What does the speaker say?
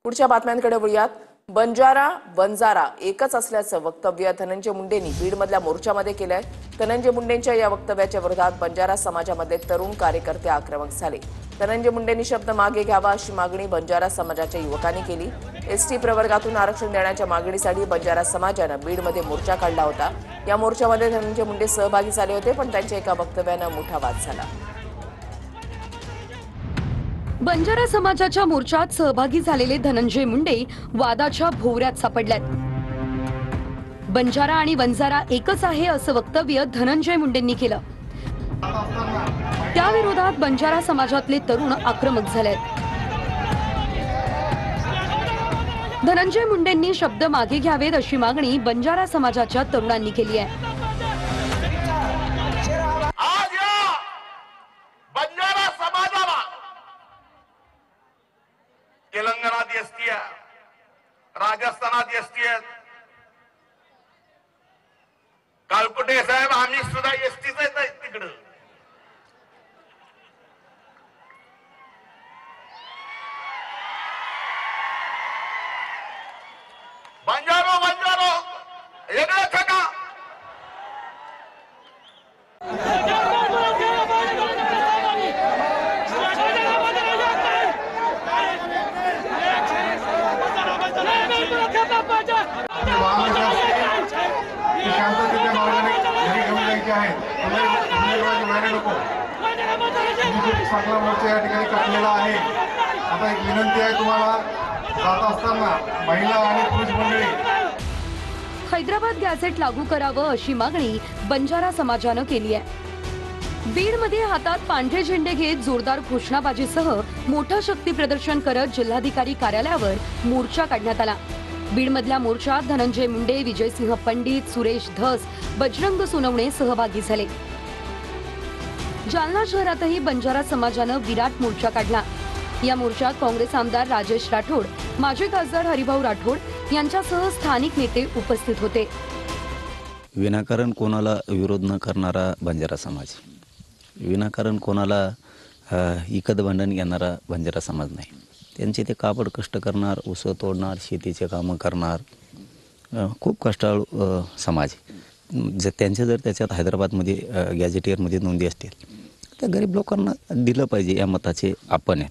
पुढच्या बातम्यांकडे वळूयात। बंजारा वंजारा एकच असल्याचं वक्तव्य धनंजय मुंडेंनी बीडमधल्या मोर्चामध्ये केलंय। धनंजय मुंडेंच्या या वक्तव्याच्या विरोधात बंजारा समाजामध्ये तरुण कार्यकर्ते आक्रमक झाले। धनंजय मुंडेंनी शब्द मागे घ्यावा अशी मागणी बंजारा समाजाच्या युवकांनी केली। एसटी प्रवर्गातून आरक्षण देण्याच्या मागणीसाठी बंजारा समाजानं बीडमध्ये मोर्चा काढला होता। या मोर्चामध्ये धनंजय मुंडे सहभागी झाले होते, पण त्यांच्या एका वक्तव्यानं मोठा वाद झाला। बंजारा समाजाच्या मोर्चात सहभागी झालेले धनंजय मुंडे वादाच्या भोवऱ्यात सापडल्यात। बंजारा आणि वंजारा एकच आहे असं वक्तव्य धनंजय मुंडेंनी केलं। त्या विरोधात बंजारा समाजातले तरुण आक्रमक झालेत। धनंजय मुंडेंनी शब्द मागे घ्यावेत अशी मागणी बंजारा समाजाच्या तरुणांनी केली आहे। तेलंगणात एसटी आहे, राजस्थानात एसटी आहे। कालकुटे साहेब आम्ही सुद्धा एसटीच आहे तिकडं। बंजारो बंजारो वेगळं का? साखला मोर्चा या ठिकाणी काढलेला आहे। आता एक विनंती आहे तुम्हाला, जात असताना महिला आणि पुरुष मंडळी हैदराबाद गॅझेट लागू करावं अशी मागणी बंजारा समाजानं केली आहे। बीडमध्ये हातात पांढरे झेंडे घेत जोरदार घोषणाबाजीसह मोठं शक्ती प्रदर्शन करत जिल्हाधिकारी कार्यालयावर मोर्चा काढण्यात आला। बीडमधल्या मोर्चात धनंजय मुंडे, विजयसिंह पंडित, सुरेश धस, बजरंग सोनवणे सहभागी झाले। जालना शहरातही बंजारा समाजानं विराट मोर्चा काढला। या मोर्चात काँग्रेस आमदार राजेश राठोड, माजी खासदार हरिभाऊ राठोड यांच्यासह स्थानिक नेते उपस्थित होते। विनाकारण कोणाला विरोध न करणारा बंजारा समाज, विनाकारण कोणाला इकत भांडण घेणारा बंजारा समाज नाही। त्यांचे ते कापड कष्ट करणार, ऊस तोडणार, शेतीचे कामं करणार, खूप कष्टाळू समाज। त्यांचे जर त्याच्यात हैदराबादमध्ये गॅझेटियरमध्ये नोंदी असतील तर गरीब लोकांना दिलं पाहिजे या मताचे आपण आहेत।